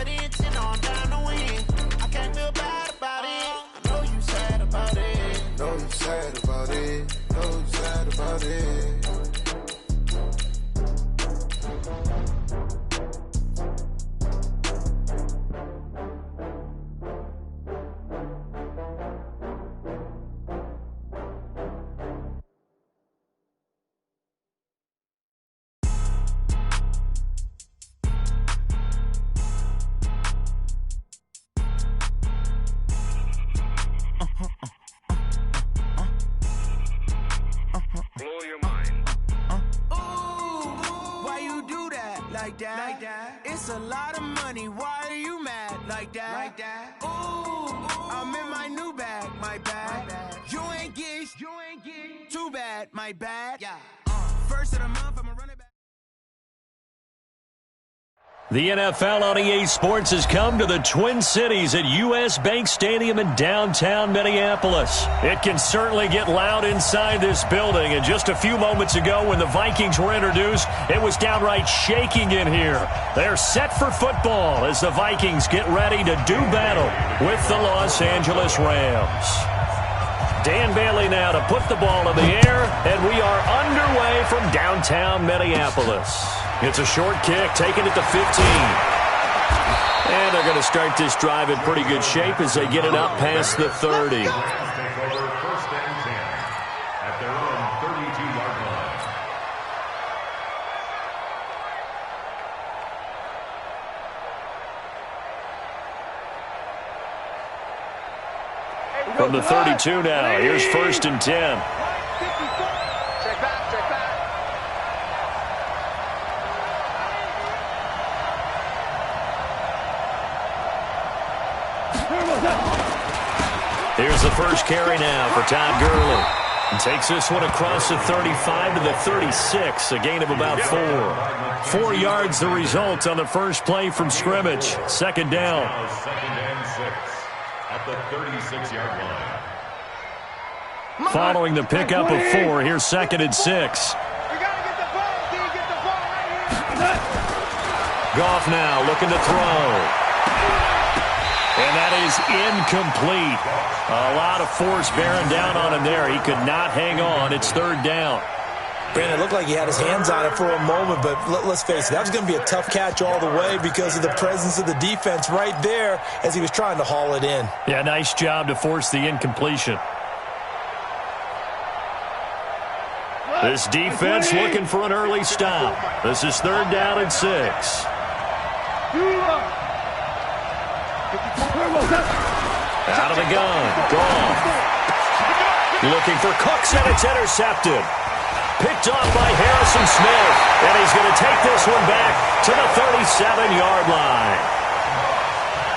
steady and you know I'm down to win. I can't feel bad about it. I know you sad about it. Know you sad about it. Know you sad about it. Blow your mind. Why you do that like that? It's a lot of money. Why are you mad like that? Ooh, I'm in my new bag, my bad. You ain't get too bad, my bad. Yeah. First of the month, I'ma run it back. The NFL on EA Sports has come to the Twin Cities at US Bank Stadium in downtown Minneapolis. It can certainly get loud inside this building, and just a few moments ago when the Vikings were introduced, it was downright shaking in here. They're set for football as the Vikings get ready to do battle with the Los Angeles Rams. Dan Bailey now to put the ball in the air, and we are underway from downtown Minneapolis. It's a short kick, taken at the 15. And they're going to start this drive in pretty good shape as they get it up past the 30. Take over first and 10 at their own 32-yard line. From the 32 now, here's first and 10. Check back. Here's the first carry now for Todd Gurley. And takes this one across the 35 to the 36, a gain of about 4. 4 yards the result on the first play from scrimmage. Second down. Now second and 6 at the 36-yard line. Following the pickup of 4, here's second and 6. We got to get the ball, D. Get the ball right here. Goff now looking to throw. And that is incomplete. A lot of force bearing down on him there. He could not hang on. It's third down. Brandon, it looked like he had his hands on it for a moment, but let's face it, that was going to be a tough catch all the way because of the presence of the defense right there as he was trying to haul it in. Yeah, nice job to force the incompletion. This defense looking for an early stop. This is third down and 6. Out of the gun. Goff. Looking for Cooks, and it's intercepted. Picked off by Harrison Smith. And he's going to take this one back to the 37-yard line.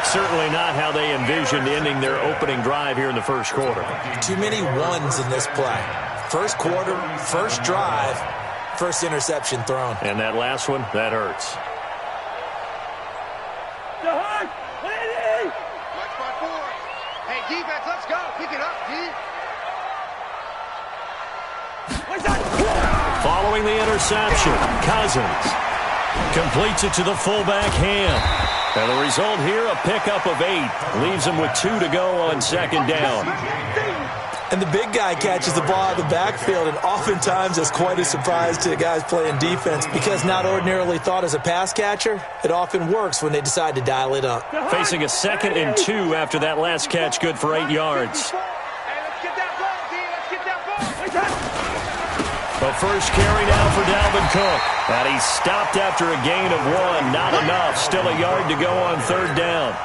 Certainly not how they envisioned ending their opening drive here in the first quarter. Too many ones in this play. First quarter, first drive, first interception thrown. And that last one, that hurts. Watch my board. Hey, defense, let's go. Pick it up, D. Following the interception, Cousins completes it to the fullback Ham. And the result here, a pickup of 8. Leaves him with 2 to go on second down. And the big guy catches the ball out of the backfield, and oftentimes that's quite a surprise to the guys playing defense because not ordinarily thought as a pass catcher, it often works when they decide to dial it up. Facing a 2nd and 2 after that last catch, good for 8 yards. Hey, let's get that ball, D. Let's get that ball. The first carry now for Dalvin Cook. And he's stopped after a gain of 1. Not enough. Still a yard to go on third down.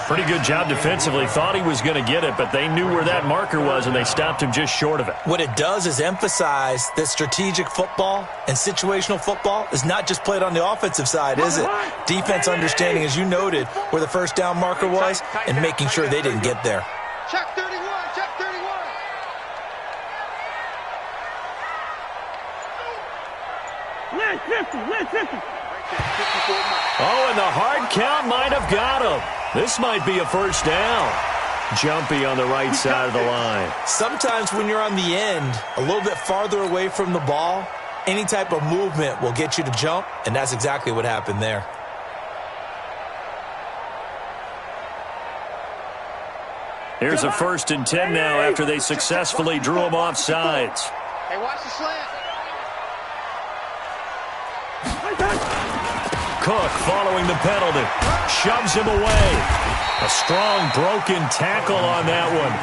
Pretty good job defensively. Thought he was going to get it, but they knew where that marker was, and they stopped him just short of it. What it does is emphasize that strategic football and situational football is not just played on the offensive side, is it? Defense understanding, as you noted, where the first down marker was and making sure they didn't get there. Check 31. Check 31. Lynch 50. Lynch 50. Oh, and the hard count might have got him. This might be a first down. Jumpy on the right side of the line. Sometimes when you're on the end, a little bit farther away from the ball, any type of movement will get you to jump, and that's exactly what happened there. Here's a 1st and 10 now after they successfully drew him off sides. Hey, watch the slant. Cook following the penalty. Shoves him away. A strong broken tackle on that one.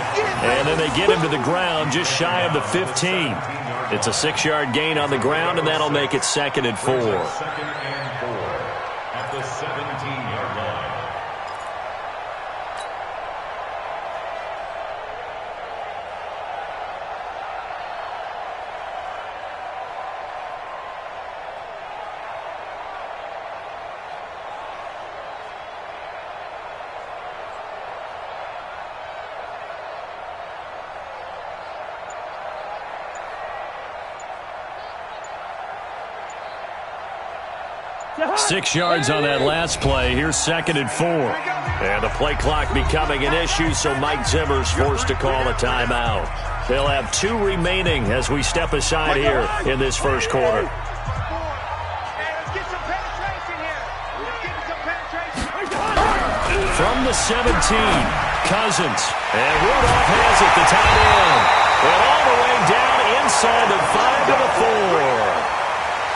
And then they get him to the ground just shy of the 15. It's a 6-yard gain on the ground, and that'll make it 2nd and 4. 2nd and 4 at the 17-yard line. Six yards on that last play. Here's 2nd and 4. And the play clock becoming an issue, so Mike Zimmer's forced to call a timeout. They'll have 2 remaining as we step aside here in this first quarter. From the 17, Cousins. And Rudolph has it, the tight end. And all the way down inside the 5 to the 4.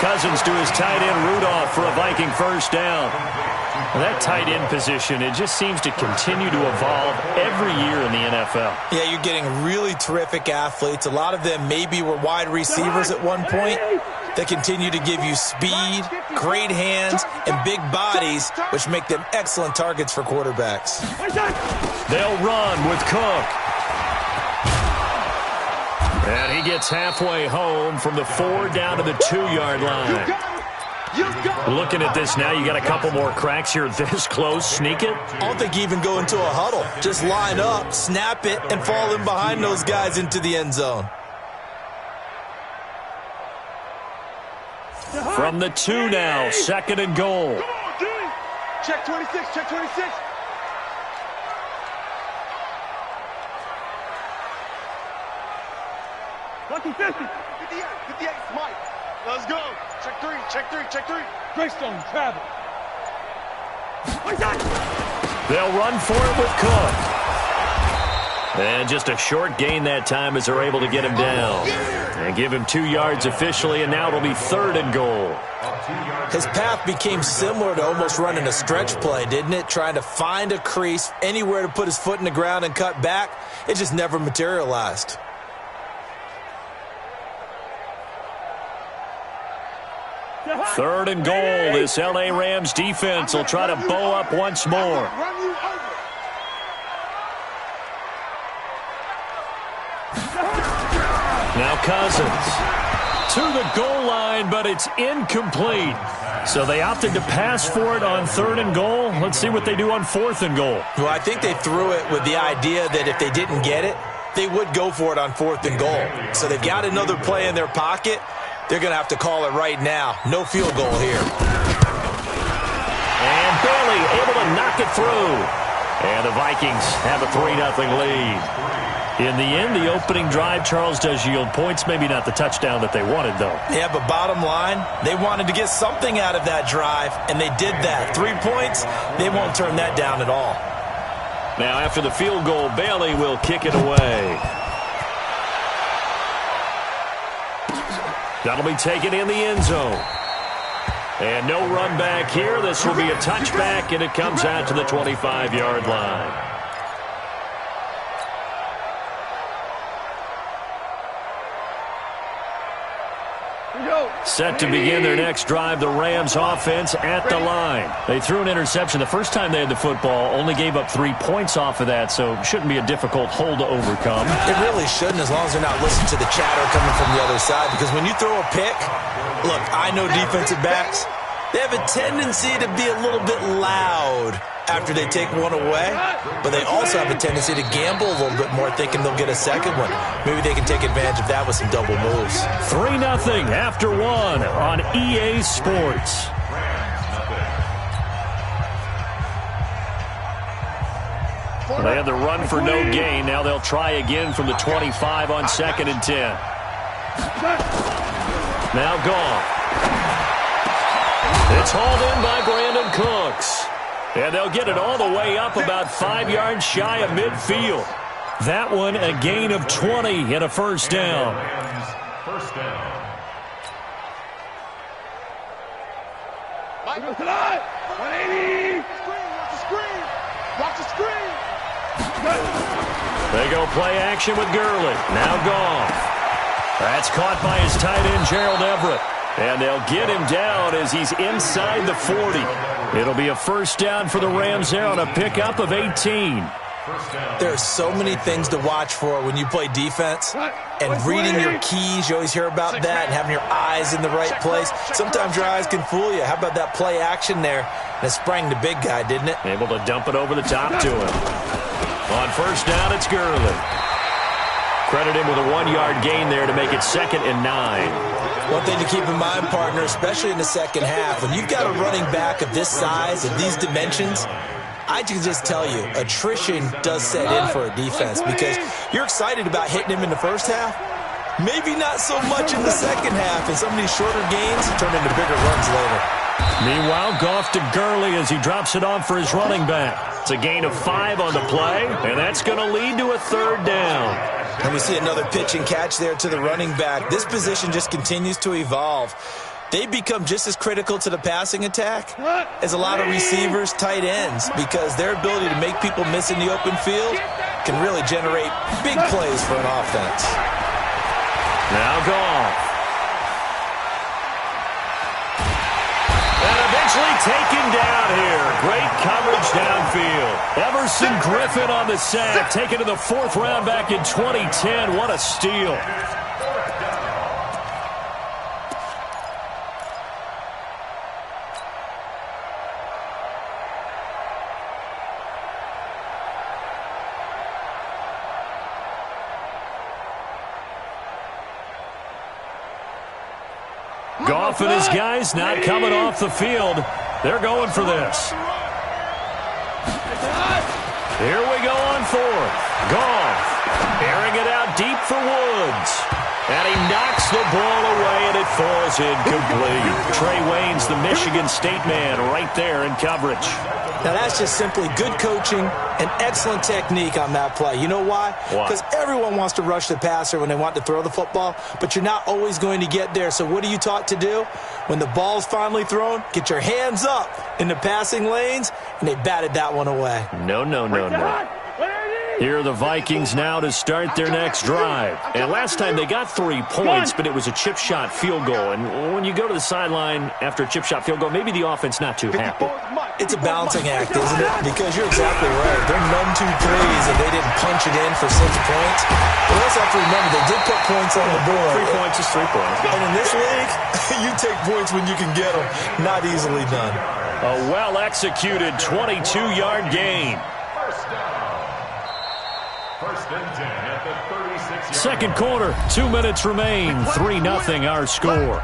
Cousins to his tight end Rudolph for a Viking first down. Well, that tight end position, it just seems to continue to evolve every year in the NFL. Yeah, you're getting really terrific athletes. A lot of them maybe were wide receivers at one point. They continue to give you speed, great hands, and big bodies, which make them excellent targets for quarterbacks. They'll run with Cook. And he gets halfway home from the 4 down to the 2-yard line. Looking at this now, you got a couple more cracks here this close. Sneak it? I don't think you even go into a huddle. Just line up, snap it, and fall in behind those guys into the end zone. From the 2 now, 2nd and goal. Check 26, check 26. Lucky 50. 58, 58, Mike. Let's go. Check 3, check 3, check 3. Greystone, travel. They'll run for it with Cook. And just a short gain that time as they're able to get him down. And give him 2 yards officially, and now it'll be 3rd and goal. His path became similar to almost running a stretch play, didn't it? Trying to find a crease, anywhere to put his foot in the ground and cut back. It just never materialized. Third and goal. This L.A. Rams defense will try to bow up once more. Now Cousins to the goal line, but it's incomplete. So they opted to pass for it on 3rd and goal. Let's see what they do on 4th and goal. Well, I think they threw it with the idea that if they didn't get it, they would go for it on 4th and goal. So they've got another play in their pocket. They're going to have to call it right now. No field goal here. And Bailey able to knock it through. And the Vikings have a 3-0 lead. In the end, the opening drive, Charles, does yield points. Maybe not the touchdown that they wanted, though. Yeah, but bottom line, they wanted to get something out of that drive, and they did that. 3 points, they won't turn that down at all. Now, after the field goal, Bailey will kick it away. That'll be taken in the end zone. And no run back here. This will be a touchback, and it comes out to the 25-yard line. Set to begin their next drive, the Rams offense at the line. They threw an interception the first time they had the football, only gave up 3 points off of that, so it shouldn't be a difficult hole to overcome. It really shouldn't, as long as they're not listening to the chatter coming from the other side, because when you throw a pick, look, I know defensive backs, they have a tendency to be a little bit loud after they take one away, but they also have a tendency to gamble a little bit more, thinking they'll get a second one. Maybe they can take advantage of that with some double moves. 3-0 after 1 on EA Sports. They had the run for no gain. Now they'll try again from the 25 on 2nd and 10. Now gone. It's hauled in by Brandon Cooks. And they'll get it all the way up about 5 yards shy of midfield. That one a gain of 20 and a first down. First down. Michael tonight. 180. Watch the screen. They go play action with Gurley. Now Goff. That's caught by his tight end, Gerald Everett. And they'll get him down as he's inside the 40. It'll be a first down for the Rams there on a pickup of 18. There are so many things to watch for when you play defense. And reading your keys, you always hear about that, and having your eyes in the right place. Sometimes your eyes can fool you. How about that play action there? And it sprang the big guy, didn't it? Able to dump it over the top to him. On first down, it's Gurley. Credit him with a 1-yard gain there to make it 2nd and 9. One thing to keep in mind, partner, especially in the second half, when you've got a running back of this size, of these dimensions, I can just tell you, attrition does set in for a defense because you're excited about hitting him in the first half. Maybe not so much in the second half, and some of these shorter gains turn into bigger runs later. Meanwhile, Goff to Gurley as he drops it off for his running back. It's a gain of 5 on the play, and that's going to lead to a 3rd down. And we see another pitch and catch there to the running back. This position just continues to evolve. They become just as critical to the passing attack as a lot of receivers, tight ends, because their ability to make people miss in the open field can really generate big plays for an offense. Now Goff. And eventually taken down here. Great coverage downfield. Everson Griffin on the sack, taken to the 4th round back in 2010. What a steal. Goff and his guys not coming off the field. They're going for this. Here we go on 4th. Goff airing it out deep for Woods. And he knocks the ball away, and it falls incomplete. Trey Waynes, the Michigan State man, right there in coverage. Now, that's just simply good coaching and excellent technique on that play. You know why? Because everyone wants to rush the passer when they want to throw the football, but you're not always going to get there. So what are you taught to do? When the ball's finally thrown, get your hands up in the passing lanes, and they batted that one away. No. Here are the Vikings now to start their next drive. And last time they got 3 points, but it was a chip shot field goal. And when you go to the sideline after a chip shot field goal, maybe the offense not too happy. It's a balancing act, isn't it? Because you're exactly right. They're none too pleased that they didn't punch it in for 6 points. But we also have to remember they did put points on the board. 3 points is 3 points. And in this league, you take points when you can get them. Not easily done. A well-executed 22-yard gain. First and 10 at the 36-yard. Second quarter, 2 minutes remain. 3-0 our score.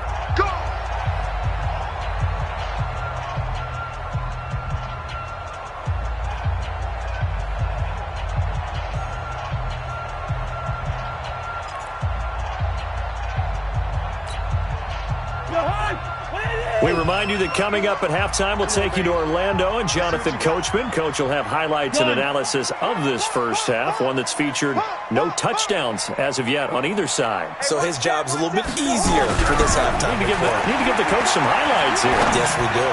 We remind you that coming up at halftime, we'll take you to Orlando and Jonathan Coachman. Coach will have highlights and analysis of this first half, one that's featured no touchdowns as of yet on either side. So his job's a little bit easier for this halftime. Need to give the coach some highlights here. Yes, we do.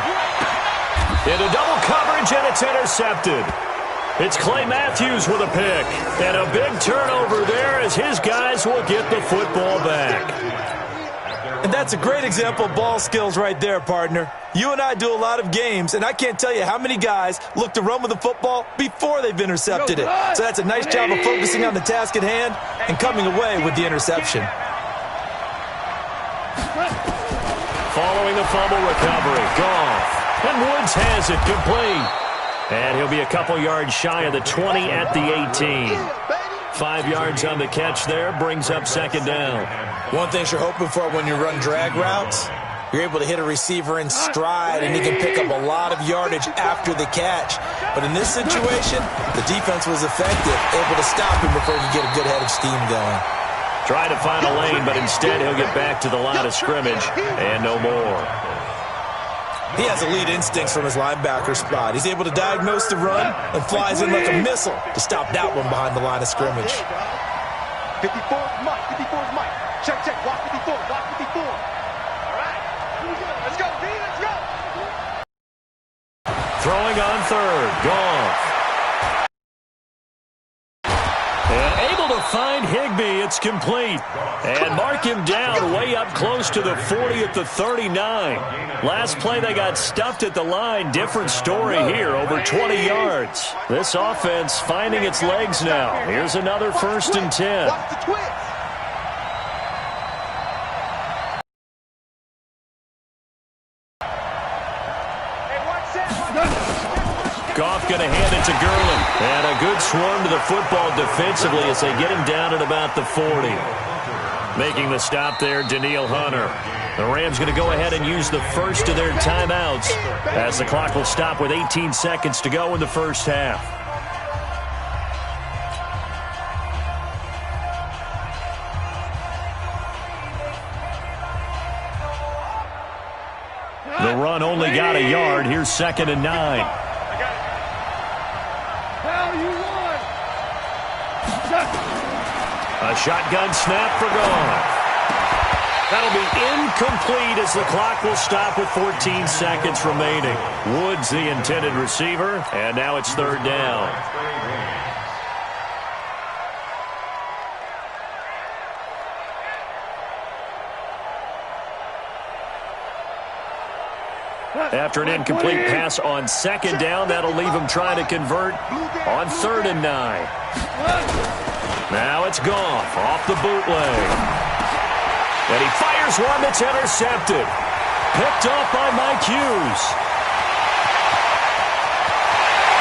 Into double coverage, and it's intercepted. It's Clay Matthews with a pick. And a big turnover there as his guys will get the football back. And that's a great example of ball skills right there, partner. You and I do a lot of games, and I can't tell you how many guys look to run with the football before they've intercepted it. So that's a nice job of focusing on the task at hand and coming away with the interception. Following the fumble recovery, Goff. And Woods has it complete. And he'll be a couple yards shy of the 20 at the 18. 5 yards on the catch there, brings up second down. One thing you're hoping for when you run drag routes, you're able to hit a receiver in stride, and he can pick up a lot of yardage after the catch. But in this situation, the defense was effective, able to stop him before he could get a good head of steam going. Trying to find a lane, but instead he'll get back to the line of scrimmage and no more. He has elite instincts from his linebacker spot. He's able to diagnose the run and flies in like a missile to stop that one behind the line of scrimmage. 54 is Mike. 54 is Mike. Check, check. Block 54. Block 54. All right. Here we go. Let's go, D. Let's go. Throwing on third. Goff. And able to find Higbee. It's complete. And mark him down way up close to the 40 at the 39. Last play they got stuffed at the line. Different story here. Over 20 yards. This offense finding its legs now. Here's another 1st and 10. Watch the twist. Goff going to hand it to Gurley. And a good swarm to the football defensively as they get him down at about the 40. Making the stop there, Danielle Hunter. The Rams going to go ahead and use the first of their timeouts as the clock will stop with 18 seconds to go in the first half. The run only got a yard. Here's 2nd and 9. A shotgun snap for Goff. That'll be incomplete as the clock will stop with 14 seconds remaining. Woods the intended receiver, and now it's 3rd down. After an incomplete pass on 2nd down, that'll leave him trying to convert on 3rd and 9. Now it's Goff off the bootleg. And he fires one that's intercepted. Picked off by Mike Hughes.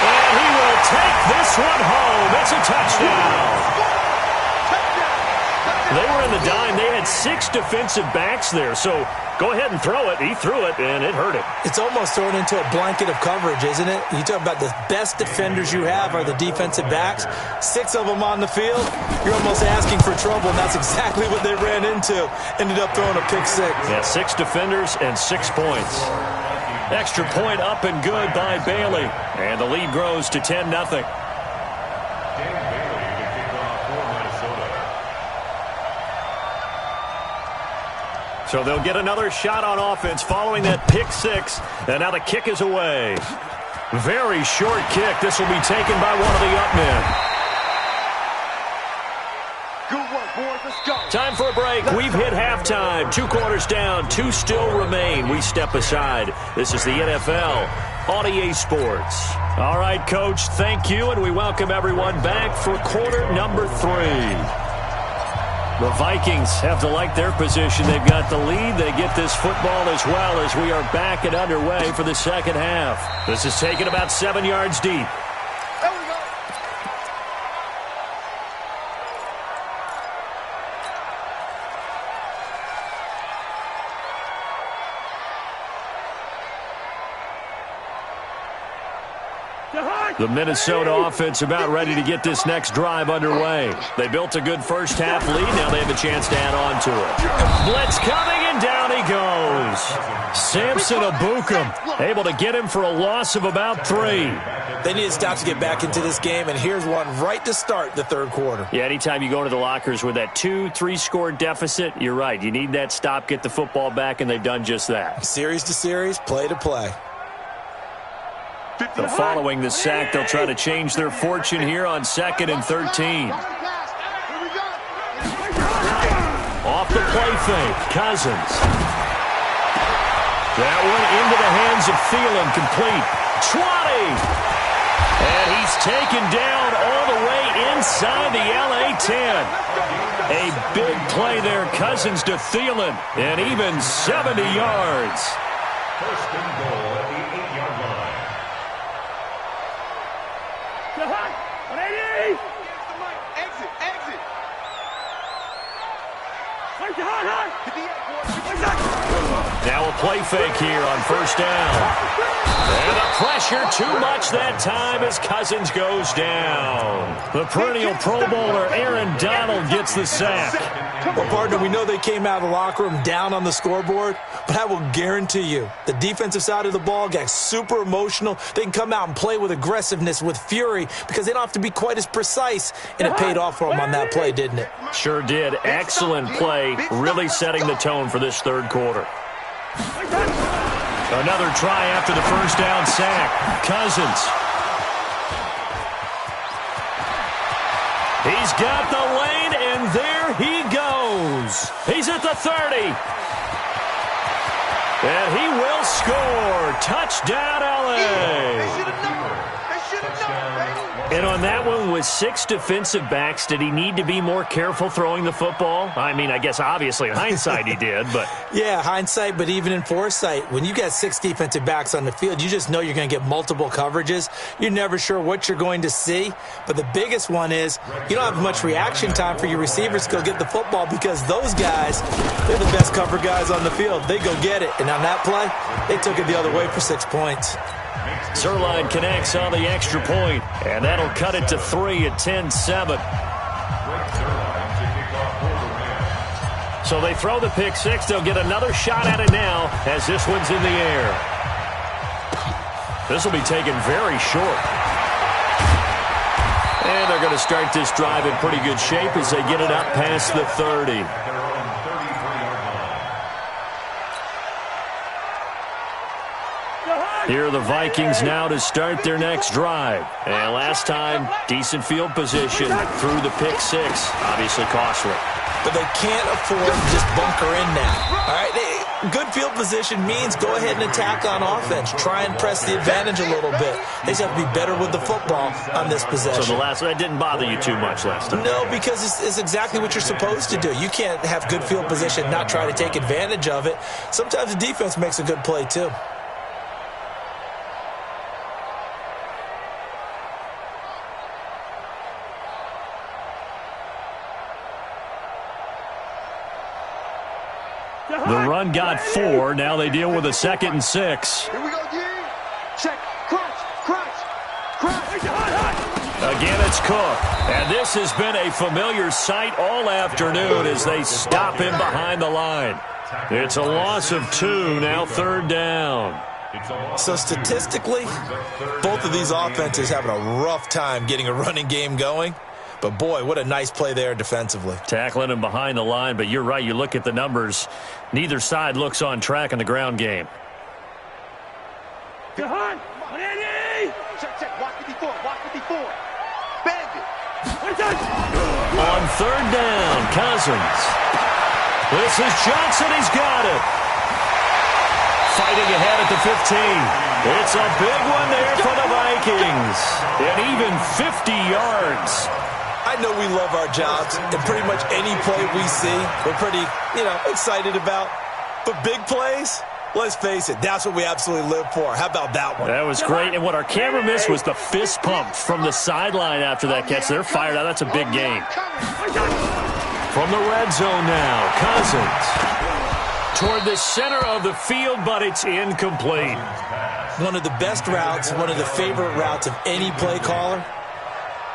And he will take this one home. It's a touchdown. They were in the dime. They had 6 defensive backs there. So go ahead and throw it. He threw it, and it hurt him. It's almost thrown into a blanket of coverage, isn't it? You talk about the best defenders you have are the defensive backs. 6 of them on the field. You're almost asking for trouble, and that's exactly what they ran into. Ended up throwing a pick 6. Yeah, 6 defenders and 6 points. Extra point up and good by Bailey. And the lead grows to 10-0. So they'll get another shot on offense following that pick 6. And now the kick is away. Very short kick. This will be taken by one of the up men. Good work, boys. Let's go. Time for a break. We've hit halftime. 2 quarters down. 2 still remain. We step aside. This is the NFL on EA Sports. All right, Coach, thank you. And we welcome everyone back for quarter number 3. The Vikings have to like their position. They've got the lead. They get this football as well as we are back and underway for the second half. This is taken about 7 yards deep. There we go. The Minnesota offense about ready to get this next drive underway. They built a good first half lead. Now they have a chance to add on to it. Blitz coming, and down he goes. Samson Abukum able to get him for a loss of about 3. They need a stop to get back into this game, and here's one right to start the 3rd quarter. Yeah, anytime you go into the lockers with that 2-3 score deficit, you're right. You need that stop, get the football back, and they've done just that. Series to series, play to play. So following the sack, they'll try to change their fortune here on 2nd and 13. Off the play fake, Cousins. That one into the hands of Thielen, complete. 20! And he's taken down all the way inside the LA 10. A big play there, Cousins to Thielen, and even 70 yards. 1st and goal at the 8-yard line. Exit, exit. Now a play fake here on 1st down. And the pressure too much that time as Cousins goes down. The perennial Pro Bowler Aaron Donald gets the sack. Well, partner, we know they came out of the locker room down on the scoreboard, but I will guarantee you the defensive side of the ball got super emotional. They can come out and play with aggressiveness, with fury, because they don't have to be quite as precise, and it paid off for them on that play, didn't it? Sure did. Excellent play, really setting the tone for this third quarter. Another try after the first down sack. Cousins. He's got the lane, and there he goes. He's at the 30. And he will score. Touchdown, LA. And on that one, with 6 defensive backs, did he need to be more careful throwing the football? I mean, I guess obviously in hindsight he did, but... Yeah, hindsight, but even in foresight, when you got 6 defensive backs on the field, you just know you're going to get multiple coverages. You're never sure what you're going to see. But the biggest one is you don't have much reaction time for your receivers to go get the football because those guys, they're the best cover guys on the field. They go get it. And on that play, they took it the other way for 6 points. Zuerlein connects on the extra point, and that'll cut it to 3 at 10-7. So they throw the pick six. They'll get another shot at it now as this one's in the air. This will be taken very short. And they're going to start this drive in pretty good shape as they get it up past the 30. Here are the Vikings now to start their next drive. And last time, decent field position through the pick six. Obviously costly. But they can't afford to just bunker in now. All right, good field position means go ahead and attack on offense. Try and press the advantage a little bit. They just have to be better with the football on this possession. So that didn't bother you too much last time? No, because it's exactly what you're supposed to do. You can't have good field position and not try to take advantage of it. Sometimes the defense makes a good play too. The run got 4. Now they deal with a 2nd and 6. Here we go, G. Check. Crunch. Again, it's Cook. And this has been a familiar sight all afternoon as they stop him behind the line. It's a loss of 2, now 3rd down. So statistically, both of these offenses having a rough time getting a running game going. But, boy, what a nice play there defensively. Tackling him behind the line, but you're right. You look at the numbers. Neither side looks on track in the ground game. Check. Watch it before. Bandit. On 3rd down, Cousins. This is Johnson. He's got it. Fighting ahead at the 15. It's a big one there for the Vikings. And even 50 yards. I know we love our jobs, and pretty much any play we see, we're pretty, excited about. But big plays, let's face it, that's what we absolutely live for. How about that one? That was great. And what our camera missed was the fist pump from the sideline after that catch. They're fired out. That's a big game. From the red zone now, Cousins. Toward the center of the field, but it's incomplete. One of the best routes, one of the favorite routes of any play caller.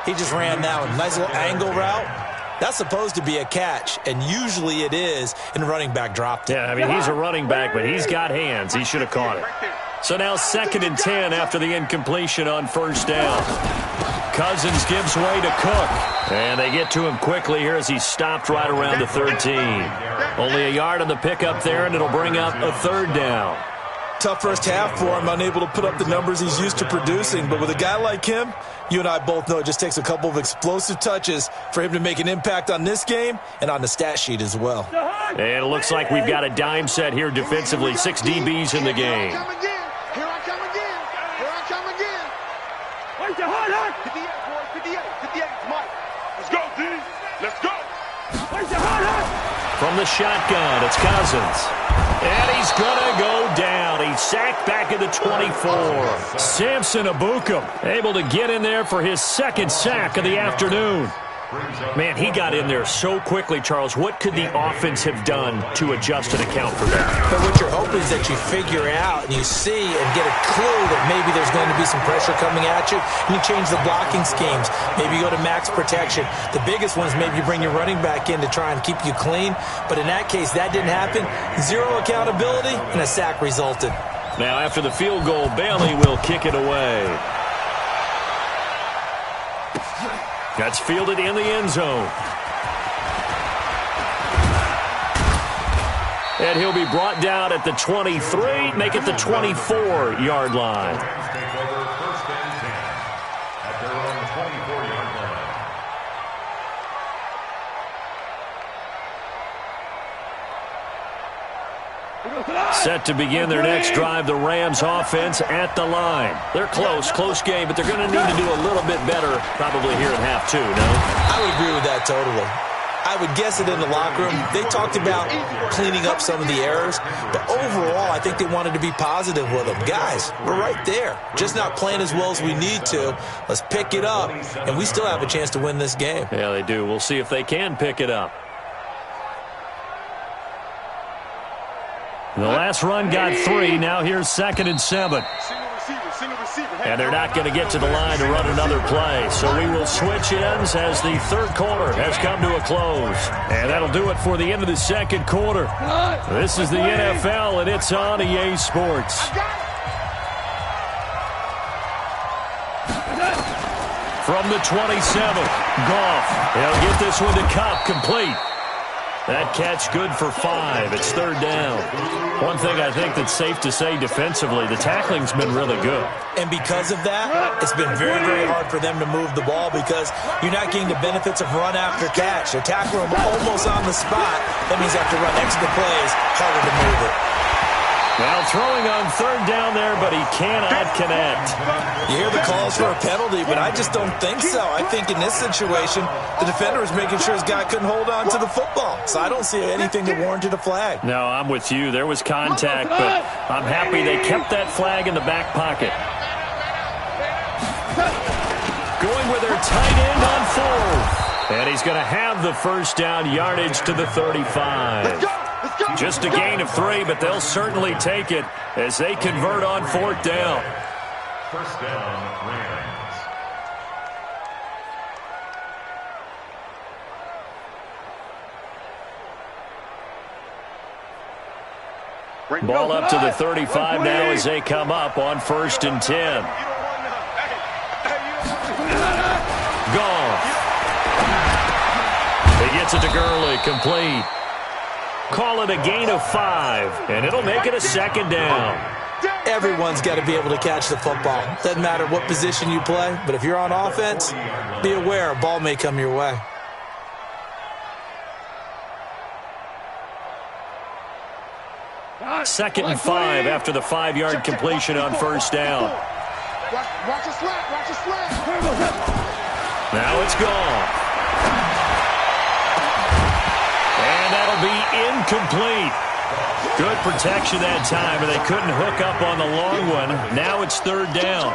He just ran that one. Nice little angle route. That's supposed to be a catch, and usually it is, and running back dropped it. Yeah, I mean, he's a running back, but he's got hands. He should have caught it. So now 2nd and 10 after the incompletion on 1st down. Cousins gives way to Cook, and they get to him quickly here as he's stopped right around the 13. Only a yard on the pickup there, and it'll bring up a 3rd down. Tough first half for him, unable to put up the numbers he's used to producing. But with a guy like him, you and I both know it just takes a couple of explosive touches for him to make an impact on this game and on the stat sheet as well. And it looks like we've got a dime set here defensively. 6 DBs in the game. Here I come again. Where's the hard? 58, boys. 58. It's Mike. Let's go, D. Let's go. Where's the hard? From the shotgun, it's Cousins. And he's going to go down. He's sacked back at the 24. Samson Abukum able to get in there for his 2nd sack of the afternoon. Man, he got in there so quickly, Charles. What could the offense have done to adjust and account for that? But what you're hoping is that you figure out and you see and get a clue that maybe there's going to be some pressure coming at you, and you change the blocking schemes. Maybe you go to max protection. The biggest one is maybe you bring your running back in to try and keep you clean. But in that case, that didn't happen. Zero accountability, and a sack resulted. Now, after the field goal, Bailey will kick it away. That's fielded in the end zone. And he'll be brought down at the 23, make it the 24-yard line. Take over first and 10 at their own 24-yard line. Set to begin their next drive, the Rams offense at the line. They're close game, but they're going to need to do a little bit better probably here at half two, no? I would agree with that totally. I would guess it in the locker room. They talked about cleaning up some of the errors, but overall, I think they wanted to be positive with them. Guys, we're right there. Just not playing as well as we need to. Let's pick it up, and we still have a chance to win this game. Yeah, they do. We'll see if they can pick it up. The last run got 3. Now here's 2nd and 7. And they're not going to get to the line to run another play. So we will switch ends as the third quarter has come to a close. And that'll do it for the end of the second quarter. This is the NFL, and it's on EA Sports. From the 27, Goff. He'll get this one to Kupp, complete. That catch good for 5. It's third down. One thing I think that's safe to say defensively, the tackling's been really good. And because of that, it's been very, very hard for them to move the ball because you're not getting the benefits of run after catch. They tackle them almost on the spot. That means they have to run extra plays, harder to move it. Well, throwing on third down there, but he cannot connect. You hear the calls for a penalty, but I just don't think so. I think in this situation, the defender was making sure his guy couldn't hold on to the football. So I don't see anything that warranted a flag. No, I'm with you. There was contact, but I'm happy they kept that flag in the back pocket. Going with their tight end on 4th. And he's going to have the first down yardage to the 35. Just a gain of 3, but they'll certainly take it as they convert on 4th down. First down, Rams. Ball up to the 35 now as they come up on 1st and 10. Goff. He gets it to Gurley, complete. Call it a gain of 5, and it'll make it a 2nd down. Everyone's got to be able to catch the football. Doesn't matter what position you play, but if you're on offense, be aware a ball may come your way. Second and 5 after the 5-yard completion on 1st down. Watch the slap, watch the slap. Now it's gone. And that'll be incomplete. Good protection that time, and they couldn't hook up on the long one. Now it's 3rd down.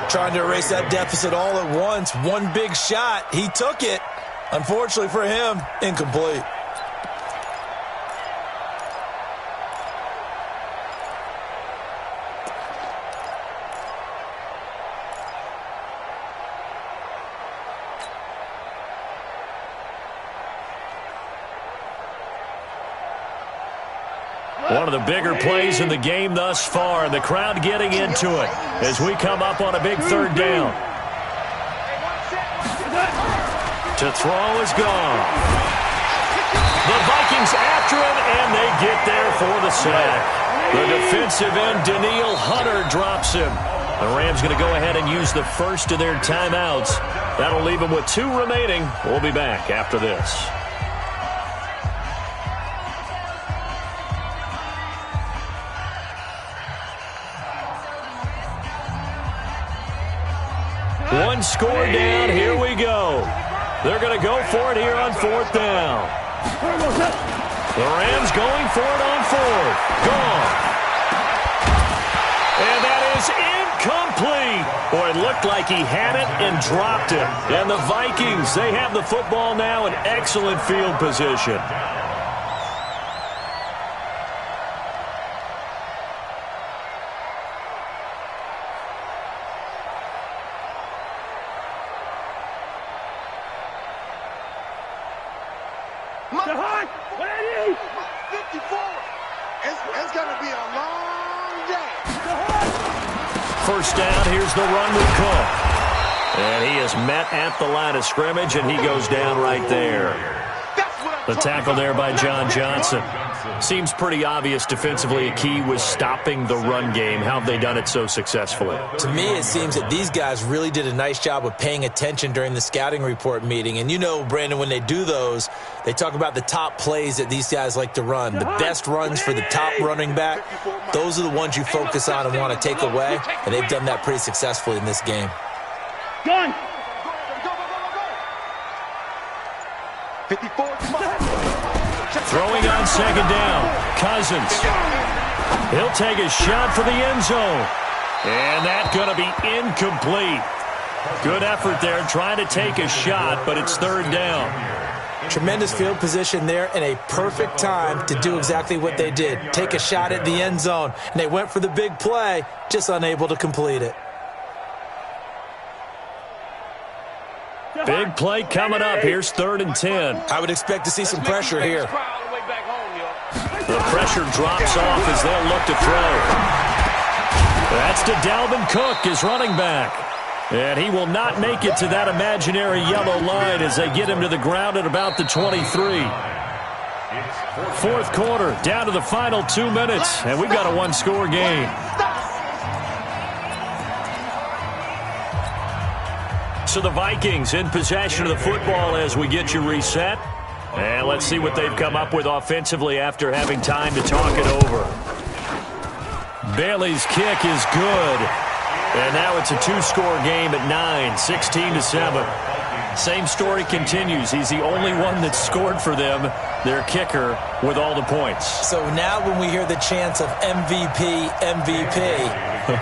Trying to erase that deficit all at once. One big shot. He took it. Unfortunately for him, incomplete. One of the bigger plays in the game thus far, and the crowd getting into it as we come up on a big 3rd down. To throw is gone. The Vikings after him, and they get there for the sack. The defensive end, Danielle Hunter, drops him. The Rams going to go ahead and use the first of their timeouts. That'll leave them with 2 remaining. We'll be back after this. One score down, here we go. They're going to go for it here on 4th down. The Rams going for it on 4th. Gone. And that is incomplete. Boy, it looked like he had it and dropped it. And the Vikings, they have the football now in excellent field position. It's going to be a long day. First down, here's the run with Cook. And he is met at the line of scrimmage, and he goes down right there. The tackle there by John Johnson. Seems pretty obvious defensively a key was stopping the run game. How have they done it so successfully? To me, it seems that these guys really did a nice job of paying attention during the scouting report meeting. And you know, Brandon, when they do those, they talk about the top plays that these guys like to run. The best runs for the top running back, those are the ones you focus on and want to take away. And they've done that pretty successfully in this game. Gun. 54. Throwing on second down, Cousins. He'll take a shot for the end zone. And that's going to be incomplete. Good effort there trying to take a shot, but it's third down. Tremendous field position there and a perfect time to do exactly what they did. Take a shot at the end zone. And they went for the big play, just unable to complete it. Big play coming up. Here's 3rd and 10. I would expect to see some pressure here. The pressure drops off as they'll look to throw. That's to Dalvin Cook, his running back. And he will not make it to that imaginary yellow line as they get him to the ground at about the 23. Fourth quarter, down to the final 2 minutes, and we've got a one-score game. So the Vikings in possession of the football as we get you reset. And let's see what they've come up with offensively after having time to talk it over. Bailey's kick is good. And now it's a two-score game at 9, 16-7. Same story continues. He's the only one that scored for them, their kicker, with all the points. So now when we hear the chants of MVP, MVP,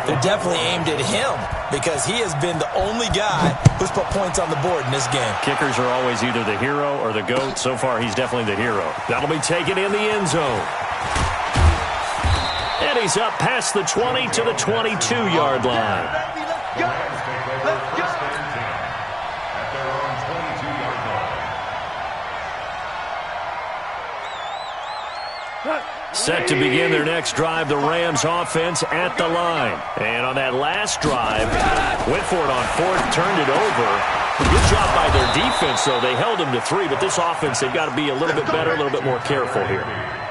they're definitely aimed at him because he has been the only guy who's put points on the board in this game. Kickers are always either the hero or the GOAT. So far, he's definitely the hero. That'll be taken in the end zone. And he's up past the 20 to the 22-yard line. Set to begin their next drive, the Rams offense at the line. And on that last drive, went for it on 4th, turned it over. Good job by their defense, though. They held them to 3, but this offense, they've got to be a little bit better, a little bit more careful here.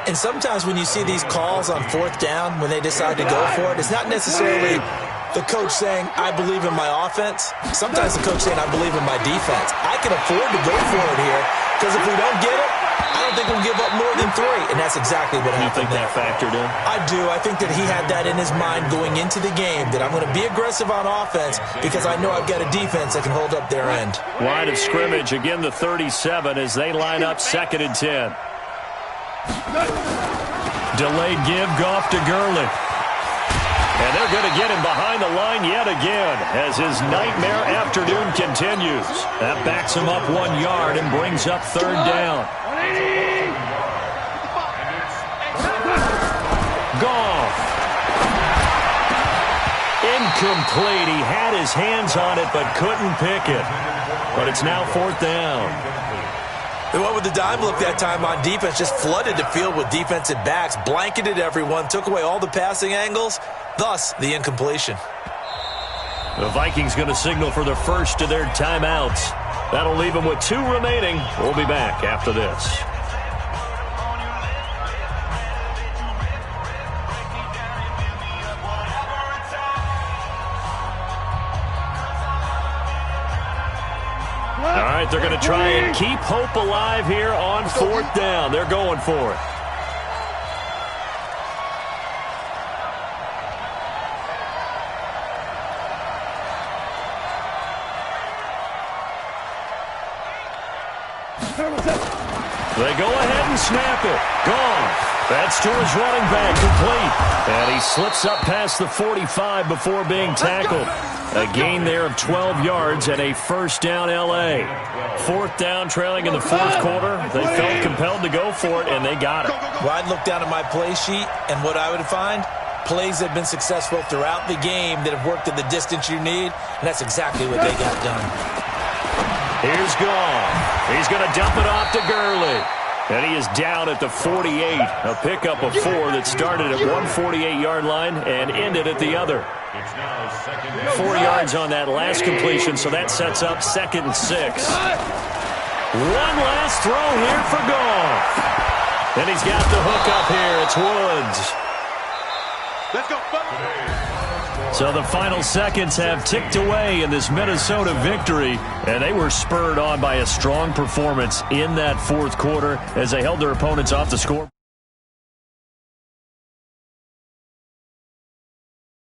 And sometimes when you see these calls on 4th down, when they decide to go for it, it's not necessarily the coach saying, I believe in my offense. Sometimes the coach saying, I believe in my defense. I can afford to go for it here because if we don't get it, I don't think we'll give up more than 3. And that's exactly what happened. You think that factored in? I do. I think that he had that in his mind going into the game, that I'm going to be aggressive on offense because I know I've got a defense that can hold up their end. Line of scrimmage, again the 37 as they line up 2nd and 10. Delayed give, Goff to Gurley. And they're going to get him behind the line yet again as his nightmare afternoon continues. That backs him up 1 yard and brings up 3rd down. Goff. Incomplete. He had his hands on it but couldn't pick it. But it's now 4th down. They went with the dime look that time on defense, just flooded the field with defensive backs, blanketed everyone, took away all the passing angles, thus the incompletion. The Vikings going to signal for the first of their timeouts. That'll leave them with 2 remaining. We'll be back after this. All right, they're going to try and keep hope alive here on 4th down. They're going for it. They go ahead and snap it. Goff. That's to his running back, complete. And he slips up past the 45 before being tackled. A gain there of 12 yards and a first down L.A. Fourth down, trailing in the fourth quarter. They felt compelled to go for it, and they got it. Well, I'd look down at my play sheet, and what I would find, plays that have been successful throughout the game that have worked at the distance you need, and that's exactly what they got done. Here's Gone. He's going to dump it off to Gurley. And he is down at the 48. A pickup of 4 that started at one 48-yard line and ended at the other. 4 yards on that last completion, so that sets up 2nd and 6. One last throw here for Goff. And he's got the hook up here. It's Woods. Let's go. So the final seconds have ticked away in this Minnesota victory, and they were spurred on by a strong performance in that fourth quarter as they held their opponents off the score.